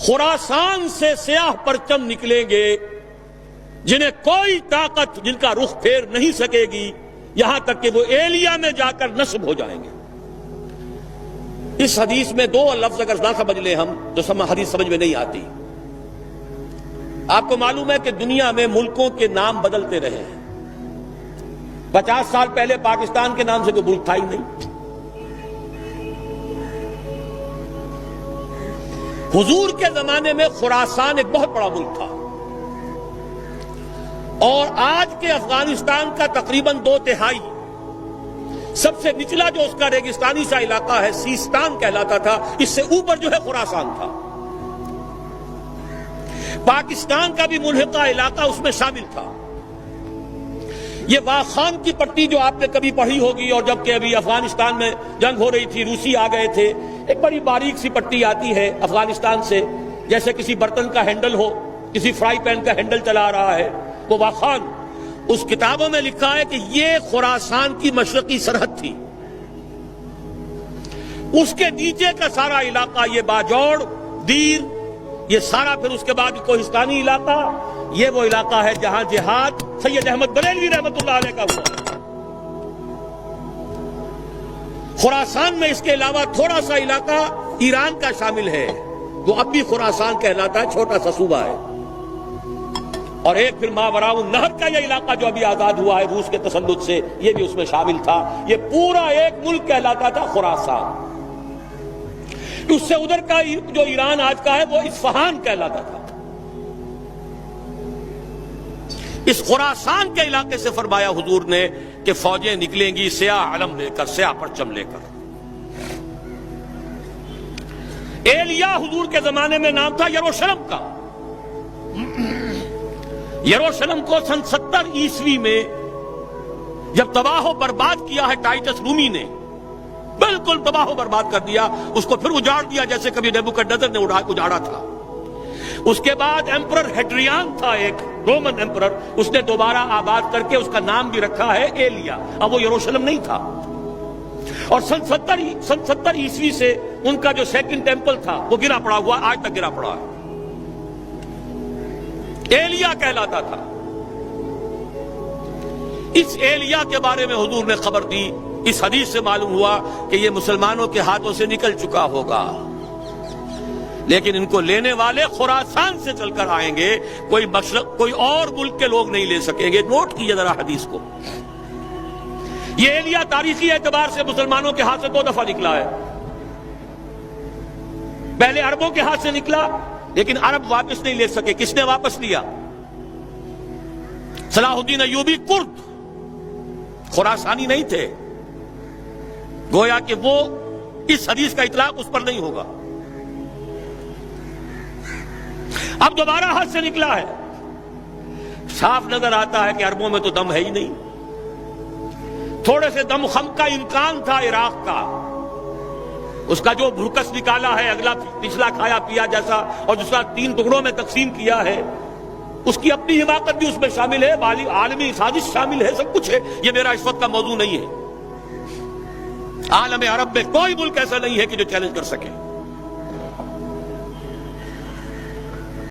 خراسان سے سیاہ پرچم نکلیں گے جنہیں کوئی طاقت جن کا رخ پھیر نہیں سکے گی، یہاں تک کہ وہ ایلیا میں جا کر نصب ہو جائیں گے۔ اس حدیث میں دو لفظ اگر نہ سمجھ لیں ہم تو حدیث سمجھ میں نہیں آتی۔ آپ کو معلوم ہے کہ دنیا میں ملکوں کے نام بدلتے رہے ہیں۔ 50 سال پہلے پاکستان کے نام سے کوئی ملک تھا ہی نہیں۔ حضور کے زمانے میں خراسان ایک بہت بڑا ملک تھا، اور آج کے افغانستان کا تقریباً 2/3 سب سے نچلا جو اس کا ریگستانی سا علاقہ ہے سیستان کہلاتا تھا، اس سے اوپر جو ہے خراسان تھا۔ پاکستان کا بھی ملحقہ علاقہ اس میں شامل تھا۔ یہ واخان کی پٹی جو آپ نے کبھی پڑھی ہوگی، اور جبکہ ابھی افغانستان میں جنگ ہو رہی تھی، روسی آ گئے تھے، ایک بڑی باریک سی پٹی آتی ہے افغانستان سے، جیسے کسی برتن کا ہینڈل ہو، کسی فرائی پین کا ہینڈل چلا رہا ہے، وہ واخان۔ اس کتابوں میں لکھا ہے کہ یہ خراسان کی مشرقی سرحد تھی۔ اس کے نیچے کا سارا علاقہ، یہ باجوڑ، دیر، یہ سارا پھر اس کے بعد کوہستانی علاقہ، یہ وہ علاقہ ہے جہاں جہاد سید احمد بریلوی رحمت اللہ علیہ کا ہوا۔ خراسان میں اس کے علاوہ تھوڑا سا علاقہ ایران کا شامل ہے، وہ اب بھی خراسان کہلاتا ہے، چھوٹا سا صوبہ ہے۔ اور ایک پھر ماوراء النہر کا یہ علاقہ جو ابھی آزاد ہوا ہے روس کے تسلط سے، یہ بھی اس میں شامل تھا۔ یہ پورا ایک ملک کہلاتا تھا خراسان۔ اس سے ادھر کا جو ایران آج کا ہے وہ اصفہان کہلاتا تھا۔ اس خراسان کے علاقے سے فرمایا حضور نے کہ فوجیں نکلیں گی سیاہ علم لے کر، سیاہ پرچم لے کر۔ ایلیا حضور کے زمانے میں نام تھا یروشلم کا۔ یروشلم کو سن 70 عیسوی میں جب تباہ و برباد کیا ہے ٹائٹس رومی نے، بالکل تباہ و برباد کر دیا، اس کو پھر اجاڑ دیا جیسے کبھی نیبوکڈنیزر نے اجاڑا تھا۔ اس کے بعد ایمپرر ہیڈریان تھا، ایک رومن ایمپرر، اس نے دوبارہ آباد کر کے اس کا نام بھی رکھا ہے ایلیا۔ اب وہ یروشلم نہیں تھا، اور سن 70 عیسوی سے ان کا جو سیکنڈ ٹیمپل تھا وہ گرا پڑا ہوا، آج تک گرا پڑا ہے، ایلیا کہلاتا تھا۔ اس ایلیا کے بارے میں حضور نے خبر دی۔ اس حدیث سے معلوم ہوا کہ یہ مسلمانوں کے ہاتھوں سے نکل چکا ہوگا، لیکن ان کو لینے والے خراسان سے چل کر آئیں گے، کوئی مشرق، کوئی اور ملک کے لوگ نہیں لے سکیں گے۔ نوٹ کیجئے ذرا حدیث کو۔ یہ ایلیا تاریخی اعتبار سے مسلمانوں کے ہاتھ سے 2 دفعہ نکلا ہے۔ پہلے عربوں کے ہاتھ سے نکلا، لیکن عرب واپس نہیں لے سکے۔ کس نے واپس لیا؟ صلاح الدین ایوبی کرد، خراسانی نہیں تھے۔ گویا کہ وہ اس حدیث کا اطلاق اس پر نہیں ہوگا۔ اب دوبارہ ہاتھ سے نکلا ہے، صاف نظر آتا ہے کہ عربوں میں تو دم ہے ہی نہیں۔ تھوڑے سے دم خم کا امکان تھا عراق کا، اس کا جو بھرکس نکالا ہے، اگلا پچھلا کھایا پیا جیسا، اور دوسرا 3 ٹکڑوں میں تقسیم کیا ہے، اس کی اپنی حماقت بھی اس میں شامل ہے، عالمی سازش شامل ہے، سب کچھ ہے۔ یہ میرا اس وقت کا موضوع نہیں ہے۔ عالم عرب میں کوئی ملک ایسا نہیں ہے کہ جو چیلنج کر سکے۔